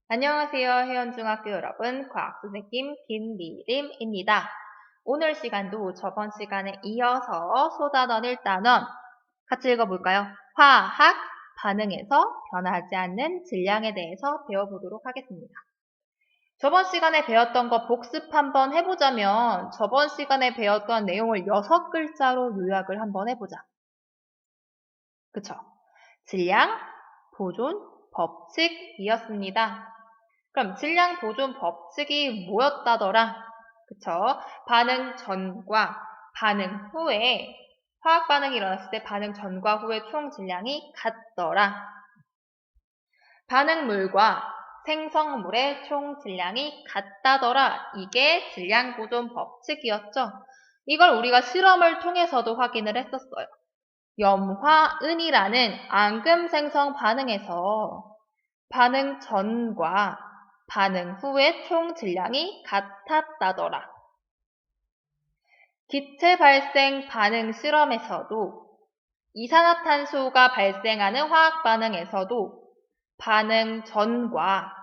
안녕하세요, 혜연중학교 여러분. 과학선생님 김미림입니다. 오늘 시간도 저번 시간에 이어서 소단원을 단원 같이 읽어볼까요? 화학 반응에서 변하지 않는 질량에 대해서 배워보도록 하겠습니다. 저번 시간에 배웠던 거 복습 한번 해보자면 저번 시간에 배웠던 내용을 6글자로 요약을 한번 해보자. 그쵸? 질량, 보존, 법칙이었습니다. 그럼 질량 보존 법칙이 뭐였다더라? 그쵸? 반응 전과 반응 후에 화학 반응이 일어났을 때 반응 전과 후의 총 질량이 같더라. 반응물과 생성물의 총 질량이 같다더라. 이게 질량 보존 법칙이었죠. 이걸 우리가 실험을 통해서도 확인을 했었어요. 염화은이라는 앙금 생성 반응에서 반응 전과 반응 후의 총 질량이 같았다더라. 기체 발생 반응 실험에서도 이산화탄소가 발생하는 화학 반응에서도 반응 전과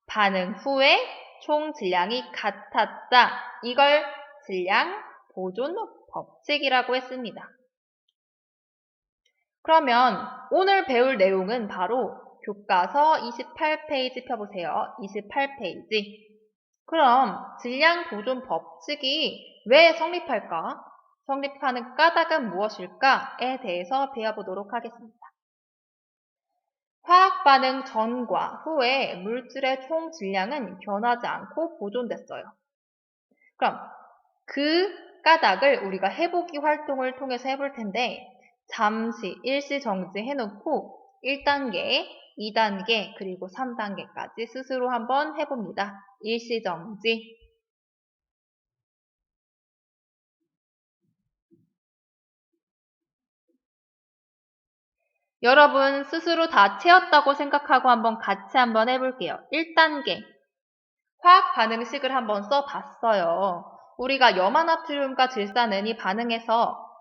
반응 후의 총 질량이 같았다. 이걸 질량 보존 법칙이라고 했습니다. 그러면 오늘 배울 내용은 바로 교과서 28페이지 펴보세요. 28페이지. 그럼 질량 보존 법칙이 왜 성립할까? 성립하는 까닭은 무엇일까에 대해서 배워보도록 하겠습니다. 화학 반응 전과 후에 물질의 총 질량은 변하지 않고 보존됐어요. 그럼 그 까닭을 우리가 해보기 활동을 통해서 해볼 텐데 잠시 일시 정지해놓고 1단계, 2단계, 그리고 3단계까지 스스로 한번 해봅니다. 일시 정지. 여러분 스스로 다 채웠다고 생각하고 같이 한번 해볼게요. 1단계. 화학 반응식을 한번 써봤어요. 우리가 염화나트륨과 질산은이 반응해서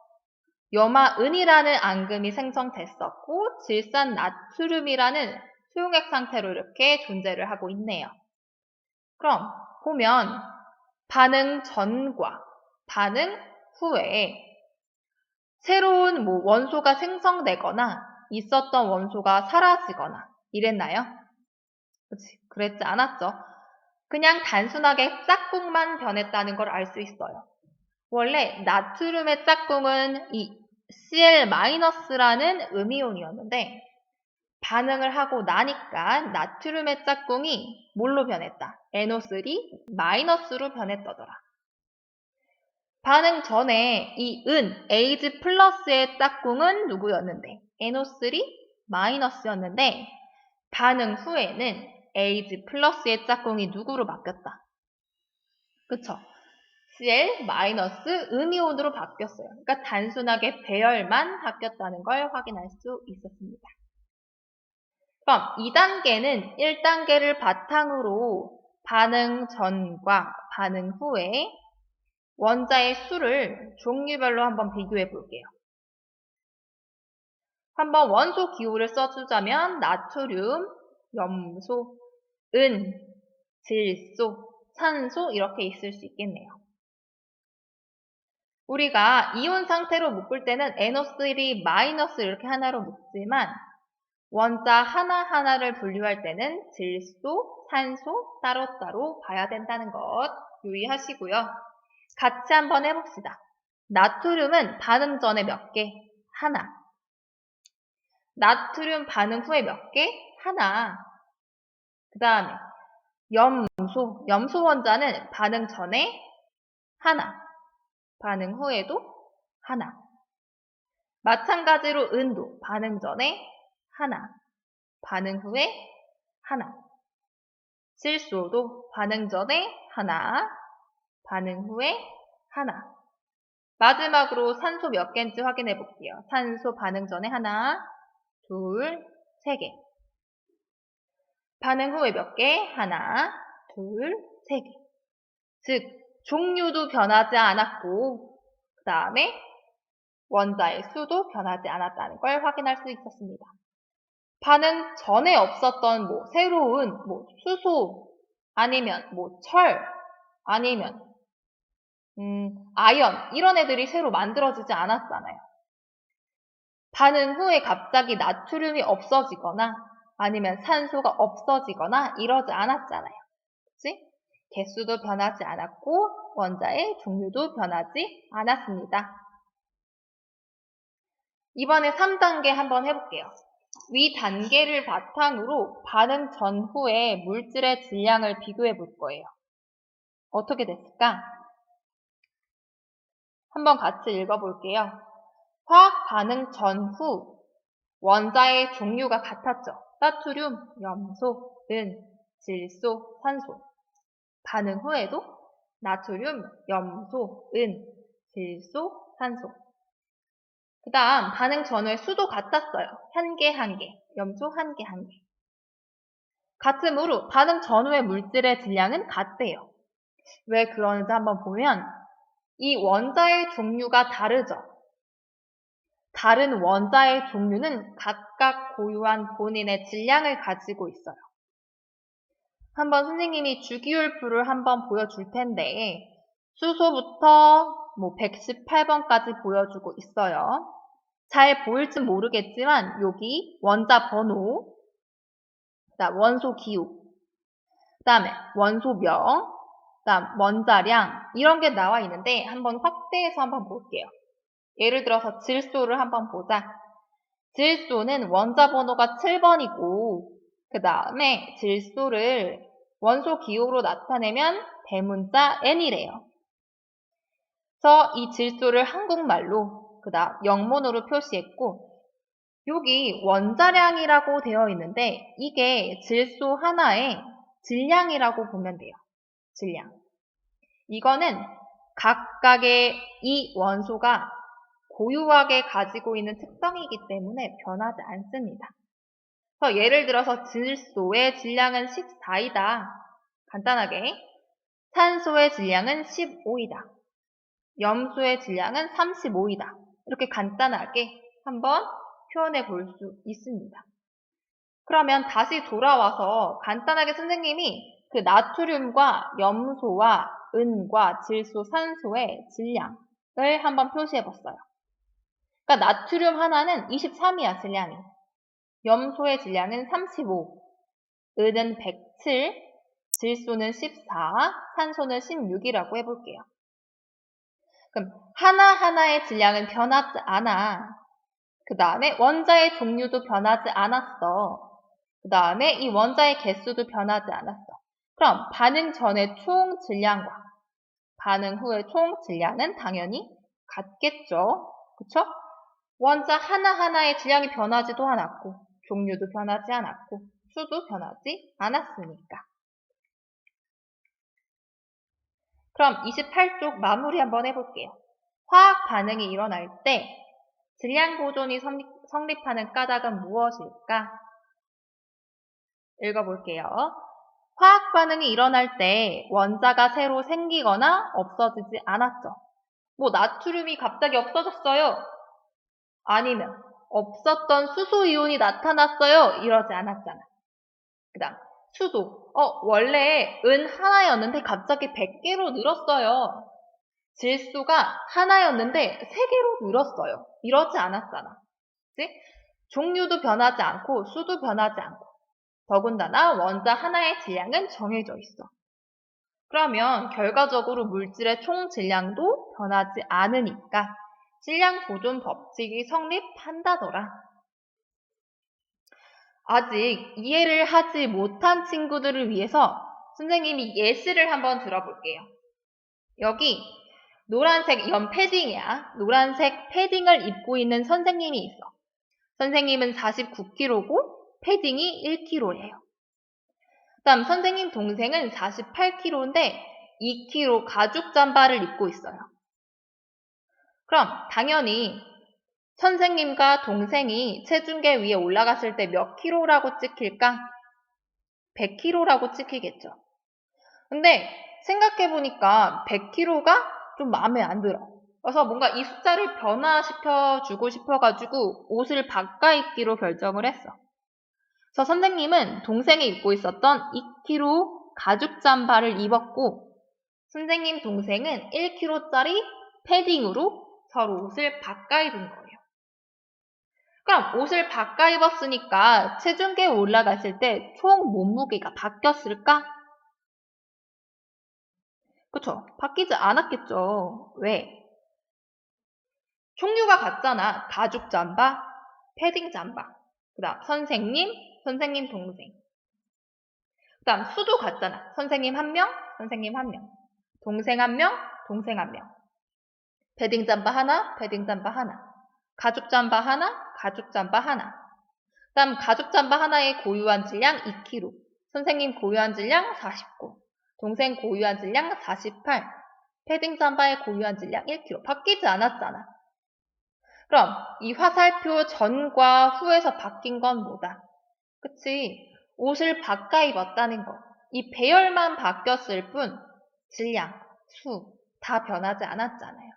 염화은이라는 앙금이 생성됐었고 질산나트륨이라는 수용액 상태로 이렇게 존재를 하고 있네요. 그럼 보면 반응 전과 반응 후에 새로운 원소가 생성되거나 있었던 원소가 사라지거나 이랬나요? 그랬지 않았죠. 그냥 단순하게 짝꿍만 변했다는 걸 알 수 있어요. 원래 나트륨의 짝꿍은 이 Cl-라는 음이온이었는데 반응을 하고 나니까 나트륨의 짝꿍이 뭘로 변했다? NO3-로 변했더라. 반응 전에 이 Ag+의 짝꿍은 누구였는데? NO3-였는데 반응 후에는 Ag+의 짝꿍이 누구로 바뀌었다? 그쵸? Cl- 음이온으로 바뀌었어요. 그러니까 단순하게 배열만 바뀌었다는 걸 확인할 수 있었습니다. 그럼 2단계는 1단계를 바탕으로 반응 전과 반응 후에 원자의 수를 종류별로 한번 비교해 볼게요. 한번 원소 기호를 써주자면 나트륨, 염소, 은, 질소, 산소 이렇게 있을 수 있겠네요. 우리가 이온 상태로 묶을 때는 NO3- 이렇게 하나로 묶지만 원자 하나하나를 분류할 때는 질소, 산소 따로따로 봐야 된다는 것 유의하시고요. 같이 한번 해봅시다. 나트륨은 반응 전에 몇 개? 하나. 나트륨 반응 후에 몇 개? 하나. 그 다음에 염소 원자는 반응 전에 하나. 반응 후에도 하나. 마찬가지로 은도 반응 전에 하나. 반응 후에 하나. 질소도 반응 전에 하나. 반응 후에 하나. 마지막으로 산소 몇 개인지 확인해 볼게요. 산소 반응 전에 하나, 둘, 세 개. 반응 후에 몇 개? 하나, 둘, 세 개. 즉, 종류도 변하지 않았고, 그 다음에 원자의 수도 변하지 않았다는 걸 확인할 수 있었습니다. 반응 전에 없었던 뭐 새로운 뭐 수소 아니면 뭐 철 아니면 아연 이런 애들이 새로 만들어지지 않았잖아요. 반응 후에 갑자기 나트륨이 없어지거나 아니면 산소가 없어지거나 이러지 않았잖아요. 그치? 개수도 변하지 않았고 원자의 종류도 변하지 않았습니다. 이번에 3단계 한번 해볼게요. 위 단계를 바탕으로 반응 전후의 물질의 질량을 비교해 볼 거예요. 어떻게 됐을까? 한번 같이 읽어볼게요. 화학 반응 전후 원자의 종류가 같았죠. 나트륨, 염소, 은, 질소, 산소. 반응 후에도 나트륨, 염소, 은, 질소, 산소. 그 다음 반응 전후의 수도 같았어요. 한 개, 한 개. 염소 한 개, 한 개. 같으므로 반응 전후의 물질의 질량은 같대요. 왜 그러는지 한번 보면 이 원자의 종류가 다르죠. 다른 원자의 종류는 각각 고유한 본인의 질량을 가지고 있어요. 한번 선생님이 주기율표를 한번 보여줄 텐데 수소부터 뭐 118번까지 보여주고 있어요. 잘 보일진 모르겠지만 여기 원자 번호, 그다음 원소 기호, 그다음에 원소명, 그다음 원자량 이런 게 나와 있는데 한번 확대해서 한번 볼게요. 예를 들어서 질소를 한번 보자. 질소는 원자 번호가 7번이고 그 다음에 질소를 원소 기호로 나타내면 대문자 N이래요. 그래서 이 질소를 한국말로 그 다음 영문으로 표시했고 여기 원자량이라고 되어 있는데 이게 질소 하나의 질량이라고 보면 돼요. 질량. 이거는 각각의 이 원소가 고유하게 가지고 있는 특성이기 때문에 변하지 않습니다. 그래서 예를 들어서 질소의 질량은 14이다. 간단하게. 산소의 질량은 15이다. 염소의 질량은 35이다. 이렇게 간단하게 한번 표현해 볼 수 있습니다. 그러면 다시 돌아와서 간단하게 선생님이 그 나트륨과 염소와 은과 질소, 산소의 질량을 한번 표시해 봤어요. 그러니까 나트륨 하나는 23이야, 질량이. 염소의 질량은 35, 은은 107, 질소는 14, 산소는 16이라고 해볼게요. 그럼 하나하나의 질량은 변하지 않아. 그 다음에 원자의 종류도 변하지 않았어. 그 다음에 이 원자의 개수도 변하지 않았어. 그럼 반응 전의 총 질량과 반응 후의 총 질량은 당연히 같겠죠. 그쵸? 원자 하나하나의 질량이 변하지도 않았고 종류도 변하지 않았고 수도 변하지 않았으니까. 그럼 28쪽 마무리 한번 해볼게요. 화학 반응이 일어날 때 질량 보존이 성립하는 까닭은 무엇일까? 읽어볼게요. 화학 반응이 일어날 때 원자가 새로 생기거나 없어지지 않았죠. 뭐 나트륨이 갑자기 없어졌어요. 아니면 없었던 수소 이온이 나타났어요. 이러지 않았잖아. 그 다음 수도. 원래 은 하나였는데 갑자기 100개로 늘었어요. 질소가 하나였는데 3개로 늘었어요. 이러지 않았잖아. 그치? 종류도 변하지 않고 수도 변하지 않고 더군다나 원자 하나의 질량은 정해져 있어. 그러면 결과적으로 물질의 총 질량도 변하지 않으니까 질량 보존 법칙이 성립한다더라. 아직 이해를 하지 못한 친구들을 위해서 선생님이 예시를 한번 들어볼게요. 여기 노란색 패딩이야. 노란색 패딩을 입고 있는 선생님이 있어. 선생님은 49kg고 패딩이 1kg예요. 그 다음 선생님 동생은 48kg인데 2kg 가죽 잠바를 입고 있어요. 그럼 당연히 선생님과 동생이 체중계 위에 올라갔을 때 몇 킬로라고 찍힐까? 100kg라고 찍히겠죠. 근데 생각해보니까 100kg가 좀 마음에 안 들어. 그래서 뭔가 이 숫자를 변화시켜주고 싶어가지고 옷을 바꿔 입기로 결정을 했어. 저 선생님은 동생이 입고 있었던 2kg 가죽 잠바를 입었고 선생님 동생은 1kg짜리 패딩으로 서로 옷을 바꿔 입은 거예요. 그럼 옷을 바꿔 입었으니까 체중계에 올라갔을 때 총 몸무게가 바뀌었을까? 그쵸? 바뀌지 않았겠죠. 왜? 종류가 같잖아. 가죽 잠바, 패딩 잠바. 그 다음 선생님, 선생님 동생. 그 다음 수도 같잖아. 선생님 한 명, 선생님 한 명. 동생 한 명, 동생 한 명. 패딩 잠바 하나, 패딩 잠바 하나. 가죽 잠바 하나, 가죽 잠바 하나. 그 다음 가죽 잠바 하나의 고유한 질량 2kg. 선생님 고유한 질량 49. 동생 고유한 질량 48. 패딩 잠바의 고유한 질량 1kg. 바뀌지 않았잖아. 그럼 이 화살표 전과 후에서 바뀐 건 뭐다? 그치? 옷을 바꿔 입었다는 거. 이 배열만 바뀌었을 뿐 질량, 수 다 변하지 않았잖아요.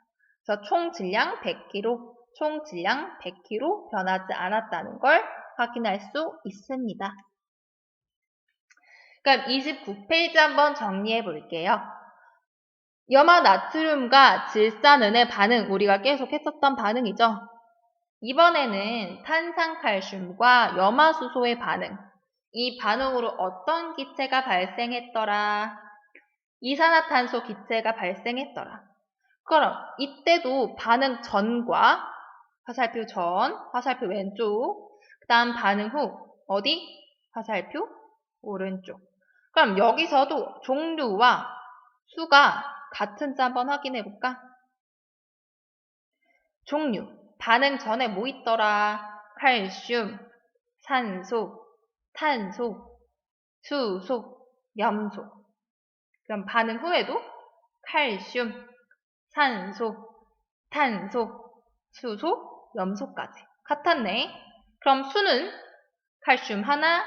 그래서 총 질량 100kg, 총 질량 100kg 변하지 않았다는 걸 확인할 수 있습니다. 그럼 29페이지 한번 정리해 볼게요. 염화 나트륨과 질산은의 반응, 우리가 계속 했었던 반응이죠. 이번에는 탄산칼슘과 염화수소의 반응. 이 반응으로 어떤 기체가 발생했더라? 이산화탄소 기체가 발생했더라. 그럼 이때도 반응 전과 화살표 전, 화살표 왼쪽, 그 다음 반응 후 어디? 화살표 오른쪽. 그럼 여기서도 종류와 수가 같은지 한번 확인해 볼까? 종류. 반응 전에 뭐 있더라? 칼슘, 산소, 탄소, 수소, 염소. 그럼 반응 후에도 칼슘, 산소, 탄소, 수소, 염소까지. 같았네. 그럼 수는 칼슘 하나,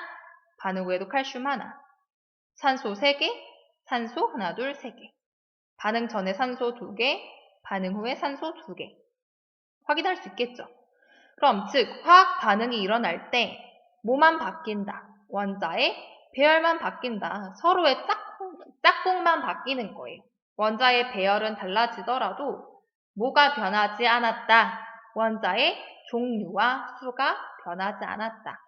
반응 후에도 칼슘 하나. 산소 3개, 산소 하나, 둘, 3개. 반응 전에 산소 2개, 반응 후에 산소 2개. 확인할 수 있겠죠. 그럼 즉 화학 반응이 일어날 때 뭐만 바뀐다? 원자의 배열만 바뀐다. 서로의 짝꿍만 바뀌는 거예요. 원자의 배열은 달라지더라도 뭐가 변하지 않았다? 원자의 종류와 수가 변하지 않았다.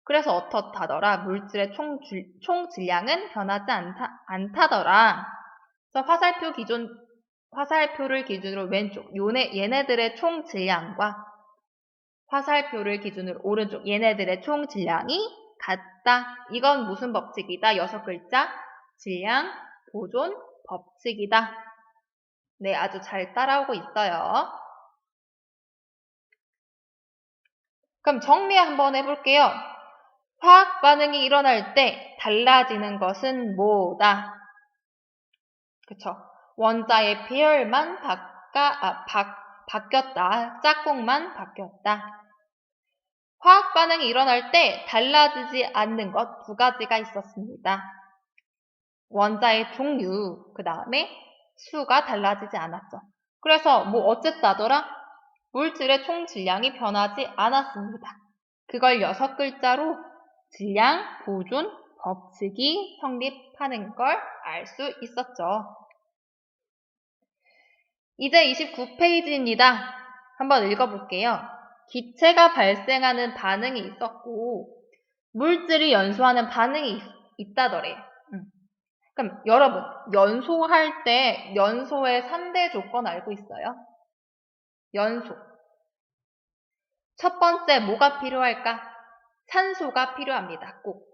그래서 어떻다더라? 물질의 총 질량은 변하지 않다더라. 그래서 화살표를 기준으로 왼쪽 얘네들의 총 질량과 화살표를 기준으로 오른쪽 얘네들의 총 질량이 같다. 이건 무슨 법칙이다? 6글자 질량 보존 법칙이다. 네, 아주 잘 따라오고 있어요. 그럼 정리 한번 해볼게요. 화학 반응이 일어날 때 달라지는 것은 뭐다? 그쵸? 원자의 배열만 바뀌었다. 짝꿍만 바뀌었다. 화학 반응이 일어날 때 달라지지 않는 것 2가지가 있었습니다. 원자의 종류, 그 다음에 수가 달라지지 않았죠. 그래서 뭐 어쨌다더라? 물질의 총 질량이 변하지 않았습니다. 그걸 6글자로 질량 보존 법칙이 성립하는 걸 알 수 있었죠. 이제 29페이지입니다. 한번 읽어볼게요. 기체가 발생하는 반응이 있었고 물질이 연소하는 반응이 있다더래요. 그럼 여러분 연소할 때 연소의 3대 조건 알고 있어요? 연소. 첫 번째 뭐가 필요할까? 산소가 필요합니다. 꼭.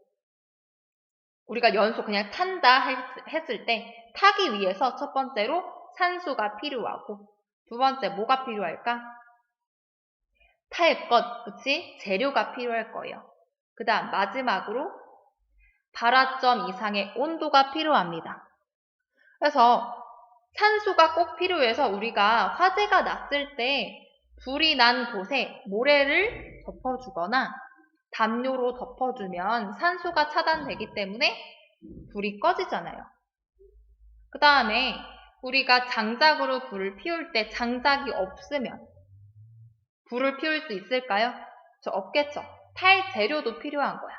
우리가 연소 그냥 탄다 했을 때 타기 위해서 첫 번째로 산소가 필요하고 두 번째 뭐가 필요할까? 탈 것, 그치? 재료가 필요할 거예요. 그 다음 마지막으로 발화점 이상의 온도가 필요합니다. 그래서 산소가 꼭 필요해서 우리가 화재가 났을 때 불이 난 곳에 모래를 덮어주거나 담요로 덮어주면 산소가 차단되기 때문에 불이 꺼지잖아요. 그 다음에 우리가 장작으로 불을 피울 때 장작이 없으면 불을 피울 수 있을까요? 없겠죠. 탈 재료도 필요한 거야.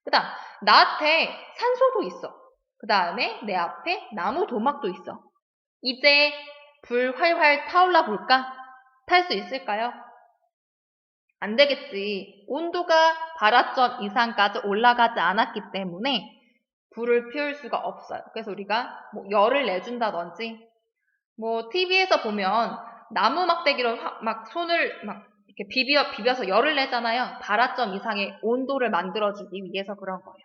그 다음 나한테 산소도 있어. 그 다음에 내 앞에 나무 도막도 있어. 이제 불 활활 타올라 볼까? 탈 수 있을까요? 안 되겠지. 온도가 발화점 이상까지 올라가지 않았기 때문에 불을 피울 수가 없어요. 그래서 우리가 뭐 열을 내준다든지, 뭐 TV에서 보면 나무 막대기로 막 손을 막 이렇게 비벼서 열을 내잖아요. 발화점 이상의 온도를 만들어주기 위해서 그런 거예요.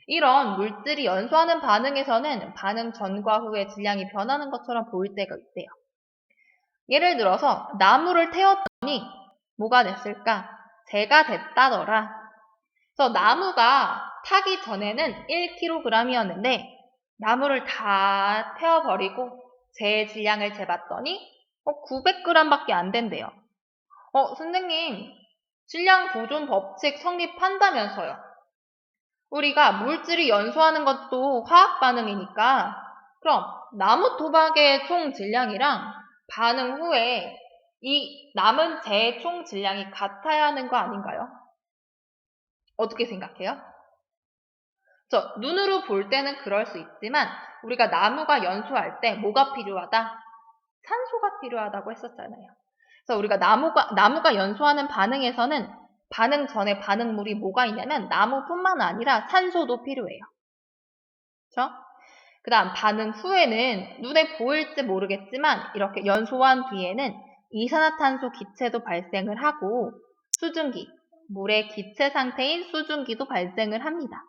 이런 물질이 연소하는 반응에서는 반응 전과 후의 질량이 변하는 것처럼 보일 때가 있대요. 예를 들어서 나무를 태웠더니 뭐가 됐을까? 재가 됐다더라. 그래서 나무가 타기 전에는 1kg이었는데 나무를 다 태워버리고 재 질량을 재봤더니 900g밖에 안 된대요. 선생님, 질량 보존 법칙 성립한다면서요. 우리가 물질이 연소하는 것도 화학 반응이니까 그럼 나무 토막의 총 질량이랑 반응 후에 이 남은 재의 총 질량이 같아야 하는 거 아닌가요? 어떻게 생각해요? 눈으로 볼 때는 그럴 수 있지만 우리가 나무가 연소할 때 뭐가 필요하다? 산소가 필요하다고 했었잖아요. 그래서 우리가 나무가 연소하는 반응에서는 반응 전에 반응물이 뭐가 있냐면 나무뿐만 아니라 산소도 필요해요. 그렇죠? 그 다음 반응 후에는 눈에 보일지 모르겠지만 이렇게 연소한 뒤에는 이산화탄소 기체도 발생을 하고 수증기, 물의 기체 상태인 수증기도 발생을 합니다.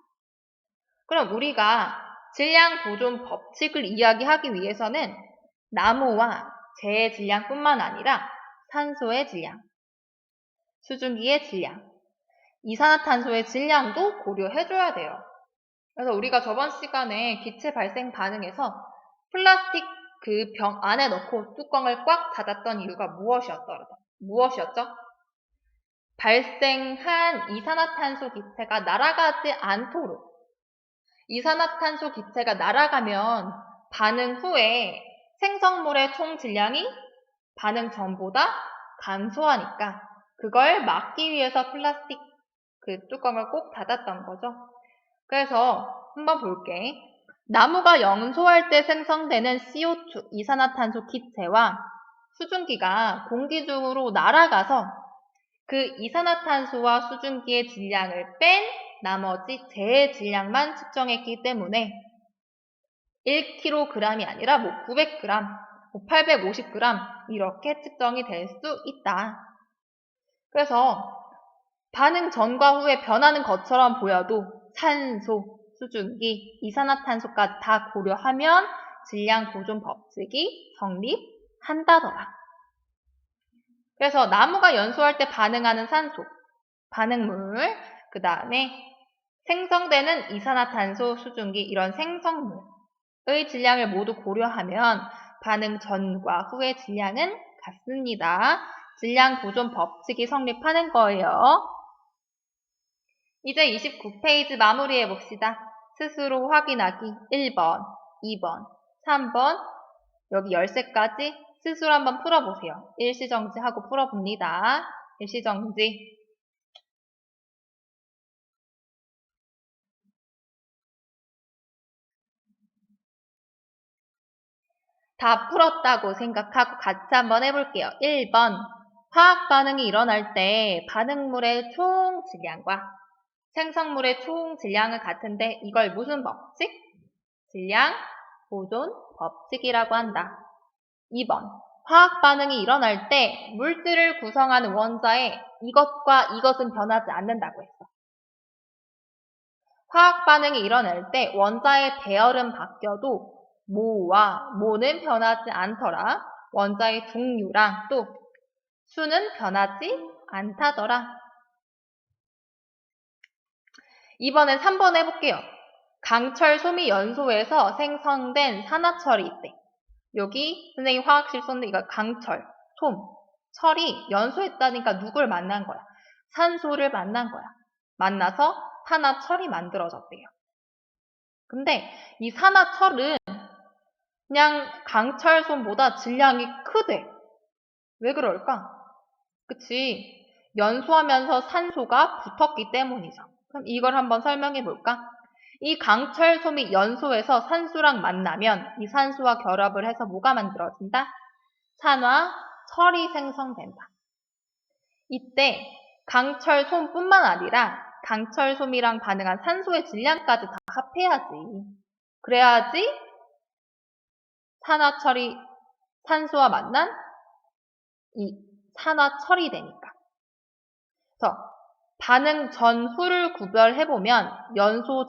그럼 우리가 질량 보존 법칙을 이야기하기 위해서는 나무와 재의 질량뿐만 아니라 산소의 질량, 수증기의 질량, 이산화탄소의 질량도 고려해줘야 돼요. 그래서 우리가 저번 시간에 기체 발생 반응에서 플라스틱 그 병 안에 넣고 뚜껑을 꽉 닫았던 이유가 무엇이었죠? 발생한 이산화탄소 기체가 날아가지 않도록. 이산화탄소 기체가 날아가면 반응 후에 생성물의 총 질량이 반응 전보다 감소하니까 그걸 막기 위해서 플라스틱 그 뚜껑을 꼭 닫았던 거죠. 그래서 한번 볼게. 나무가 연소할 때 생성되는 CO2, 이산화탄소 기체와 수증기가 공기 중으로 날아가서 그 이산화탄소와 수증기의 질량을 뺀 나머지 재의 질량만 측정했기 때문에 1kg이 아니라 900g, 850g 이렇게 측정이 될 수 있다. 그래서 반응 전과 후에 변하는 것처럼 보여도 산소, 수증기, 이산화탄소까지 다 고려하면 질량 보존 법칙이 성립한다더라. 그래서 나무가 연소할 때 반응하는 산소, 반응물, 그 다음에 생성되는 이산화탄소, 수증기 이런 생성물의 질량을 모두 고려하면 반응 전과 후의 질량은 같습니다. 질량 보존 법칙이 성립하는 거예요. 이제 29페이지 마무리해 봅시다. 스스로 확인하기 1번, 2번, 3번 여기 열쇠까지 스스로 한번 풀어보세요. 일시정지하고 풀어봅니다. 일시정지. 다 풀었다고 생각하고 같이 한번 해볼게요. 1번, 화학 반응이 일어날 때 반응물의 총 질량과 생성물의 총 질량은 같은데 이걸 무슨 법칙? 질량 보존 법칙이라고 한다. 2번, 화학 반응이 일어날 때 물질을 구성하는 원자에 이것과 이것은 변하지 않는다고 했어. 화학 반응이 일어날 때 원자의 배열은 바뀌어도 모와 모는 변하지 않더라. 원자의 종류랑 또 수는 변하지 않다더라. 이번엔 3번 해볼게요. 강철 소미 연소에서 생성된 산화철이 있대. 여기 선생님 화학실 썼는데 이거 강철, 솜, 철이 연소했다니까 누굴 만난 거야? 산소를 만난 거야. 만나서 산화철이 만들어졌대요. 근데 이 산화철은 그냥 강철솜보다 질량이 크대. 왜 그럴까? 그치? 연소하면서 산소가 붙었기 때문이죠. 그럼 이걸 한번 설명해 볼까? 이 강철솜이 연소에서 산수랑 만나면 이 산수와 결합을 해서 뭐가 만들어진다? 산화철이 생성된다. 이때 강철솜뿐만 아니라 강철솜이랑 반응한 산소의 질량까지 다 합해야지. 그래야지 산화철이 산소와 만난 이 산화철이 되니까. 그래서 반응 전후를 구별해보면 연소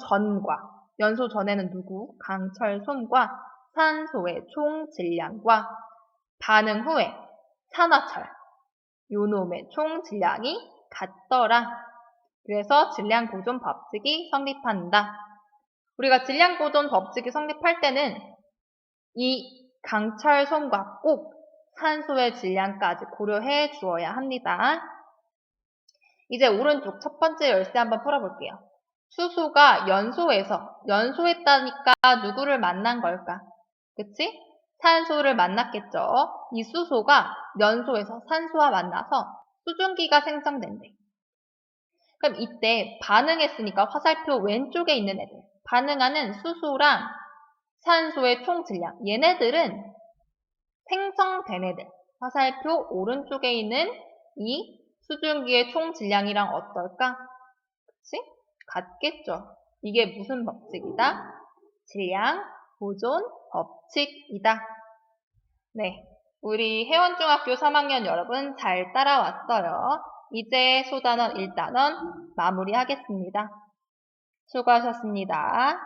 전에는 누구? 강철솜과 산소의 총 질량과 반응 후에 산화철, 요놈의 총 질량이 같더라. 그래서 질량 보존 법칙이 성립한다. 우리가 질량 보존 법칙이 성립할 때는 이 강철솜과 꼭 산소의 질량까지 고려해 주어야 합니다. 이제 오른쪽 첫 번째 열쇠 한번 풀어볼게요. 수소가 연소했다니까 누구를 만난 걸까? 그치? 산소를 만났겠죠. 이 수소가 연소해서 산소와 만나서 수증기가 생성된대. 그럼 이때 반응했으니까 화살표 왼쪽에 있는 애들, 반응하는 수소랑 산소의 총 질량, 얘네들은 생성된 애들, 화살표 오른쪽에 있는 이 수증기의 총 질량이랑 어떨까? 그치? 같겠죠. 이게 무슨 법칙이다? 질량 보존 법칙이다. 네, 우리 혜원중학교 3학년 여러분 잘 따라왔어요. 이제 소단원 1단원 마무리하겠습니다. 수고하셨습니다.